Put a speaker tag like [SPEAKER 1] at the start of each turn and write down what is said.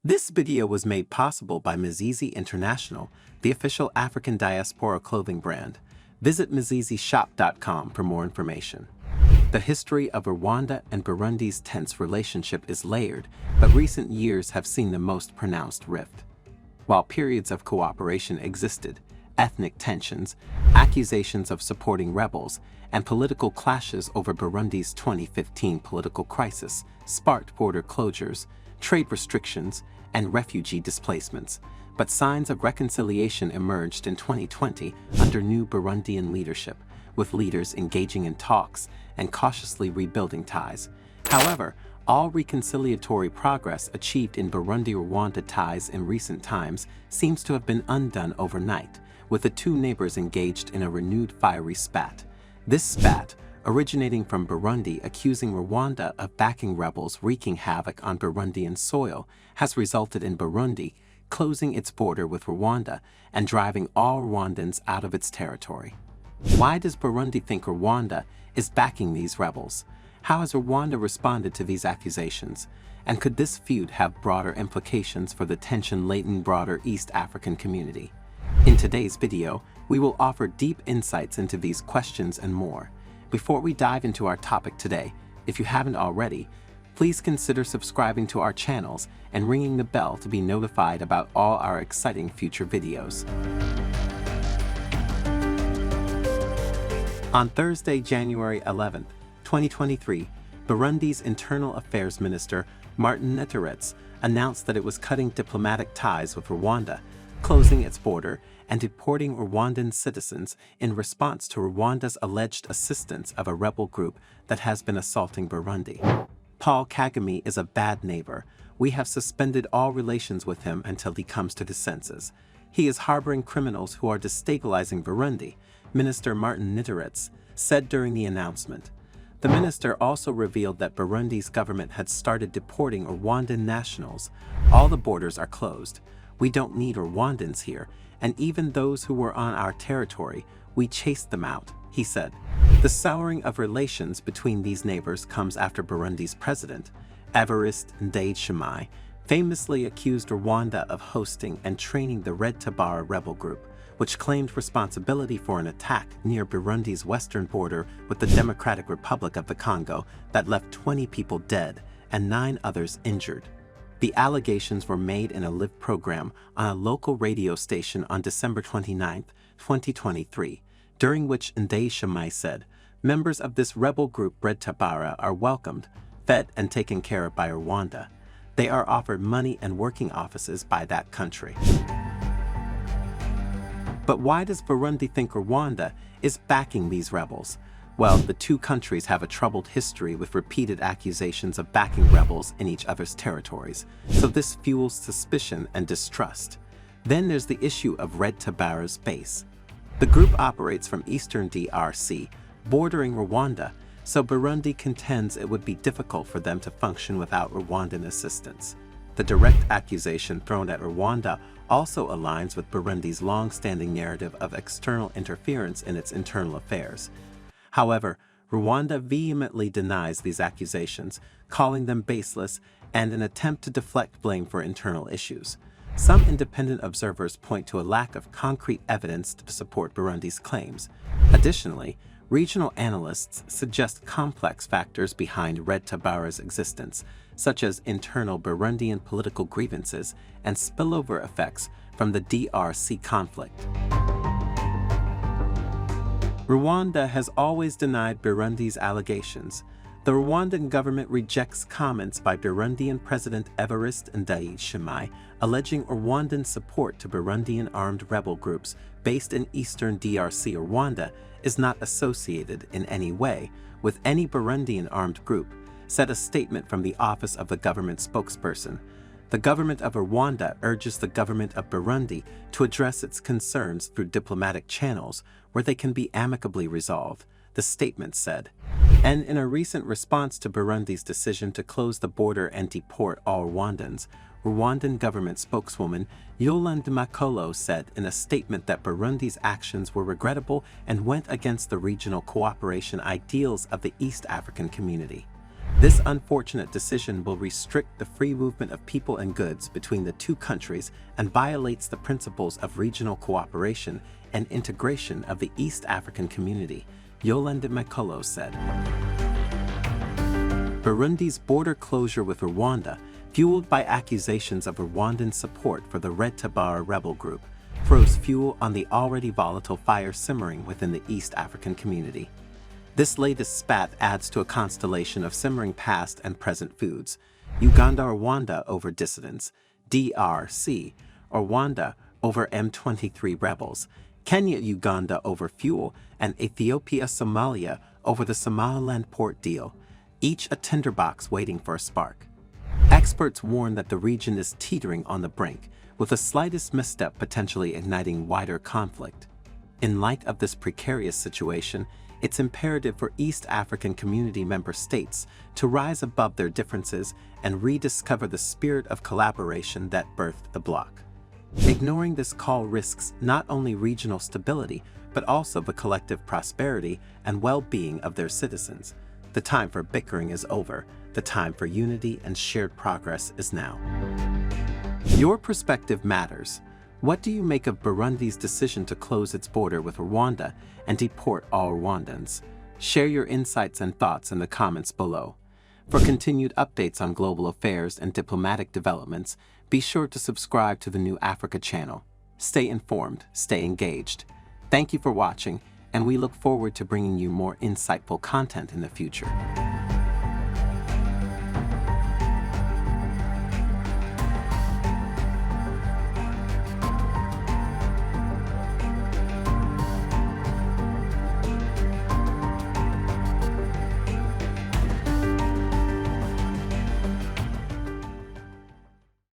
[SPEAKER 1] This video was made possible by Mzizi International, the official African diaspora clothing brand. Visit mzizishop.com for more information. The history of Rwanda and Burundi's tense relationship is layered, but recent years have seen the most pronounced rift. While periods of cooperation existed, ethnic tensions, accusations of supporting rebels, and political clashes over Burundi's 2015 political crisis sparked border closures, trade restrictions, and refugee displacements. But signs of reconciliation emerged in 2020 under new Burundian leadership, with leaders engaging in talks and cautiously rebuilding ties. However, all reconciliatory progress achieved in Burundi-Rwanda ties in recent times seems to have been undone overnight, with the two neighbors engaged in a renewed fiery spat. This spat, originating from Burundi accusing Rwanda of backing rebels wreaking havoc on Burundian soil, has resulted in Burundi closing its border with Rwanda and driving all Rwandans out of its territory. Why does Burundi think Rwanda is backing these rebels? How has Rwanda responded to these accusations? And could this feud have broader implications for the tension-laden broader East African community? In today's video, we will offer deep insights into these questions and more. Before we dive into our topic today, if you haven't already, please consider subscribing to our channels and ringing the bell to be notified about all our exciting future videos. On Thursday, January 11th, 2023, Burundi's Internal Affairs Minister Martin Niteretse announced that it was cutting diplomatic ties with Rwanda, closing its border, and deporting Rwandan citizens in response to Rwanda's alleged assistance of a rebel group that has been assaulting Burundi. Paul Kagame is a bad neighbor. We have suspended all relations with him until he comes to his senses. He is harboring criminals who are destabilizing Burundi, Minister Martin Niteretse said during the announcement. The minister also revealed that Burundi's government had started deporting Rwandan nationals. All the borders are closed. We don't need Rwandans here, and even those who were on our territory, we chased them out, he said. The souring of relations between these neighbors comes after Burundi's president, Evariste Ndayishimiye, famously accused Rwanda of hosting and training the Red Tabara rebel group, which claimed responsibility for an attack near Burundi's western border with the Democratic Republic of the Congo that left 20 people dead and 9 others injured. The allegations were made in a live program on a local radio station on December 29, 2023, during which Ndayishimiye said, "Members of this rebel group Red Tabara are welcomed, fed and taken care of by Rwanda. They are offered money and working offices by that country." But why does Burundi think Rwanda is backing these rebels? Well, the two countries have a troubled history with repeated accusations of backing rebels in each other's territories, so this fuels suspicion and distrust. Then there's the issue of Red Tabara's base. The group operates from eastern DRC, bordering Rwanda, so Burundi contends it would be difficult for them to function without Rwandan assistance. The direct accusation thrown at Rwanda also aligns with Burundi's long-standing narrative of external interference in its internal affairs. However, Rwanda vehemently denies these accusations, calling them baseless and an attempt to deflect blame for internal issues. Some independent observers point to a lack of concrete evidence to support Burundi's claims. Additionally, regional analysts suggest complex factors behind Red Tabara's existence, such as internal Burundian political grievances and spillover effects from the DRC conflict. Rwanda has always denied Burundi's allegations. The Rwandan government rejects comments by Burundian President Evariste Ndayishimiye alleging Rwandan support to Burundian armed rebel groups based in eastern DRC. Rwanda is not associated in any way with any Burundian armed group, said a statement from the office of the government spokesperson. The government of Rwanda urges the government of Burundi to address its concerns through diplomatic channels where they can be amicably resolved, the statement said. And in a recent response to Burundi's decision to close the border and deport all Rwandans, Rwandan government spokeswoman Yolande Makolo said in a statement that Burundi's actions were regrettable and went against the regional cooperation ideals of the East African community. This unfortunate decision will restrict the free movement of people and goods between the two countries and violates the principles of regional cooperation and integration of the East African community, Yolande Makolo said. Burundi's border closure with Rwanda, fueled by accusations of Rwandan support for the Red Tabara rebel group, throws fuel on the already volatile fire simmering within the East African community. This latest spat adds to a constellation of simmering past and present feuds: Uganda-Rwanda over dissidents, DRC, Rwanda over M23 rebels, Kenya-Uganda over fuel, and Ethiopia-Somalia over the Somaliland port deal, each a tinderbox waiting for a spark. Experts warn that the region is teetering on the brink, with the slightest misstep potentially igniting wider conflict. In light of this precarious situation, it's imperative for East African community member states to rise above their differences and rediscover the spirit of collaboration that birthed the bloc. Ignoring this call risks not only regional stability, but also the collective prosperity and well-being of their citizens. The time for bickering is over. The time for unity and shared progress is now. Your perspective matters. What do you make of Burundi's decision to close its border with Rwanda and deport all Rwandans? Share your insights and thoughts in the comments below. For continued updates on global affairs and diplomatic developments, be sure to subscribe to the New Africa channel. Stay informed, stay engaged. Thank you for watching, and we look forward to bringing you more insightful content in the future.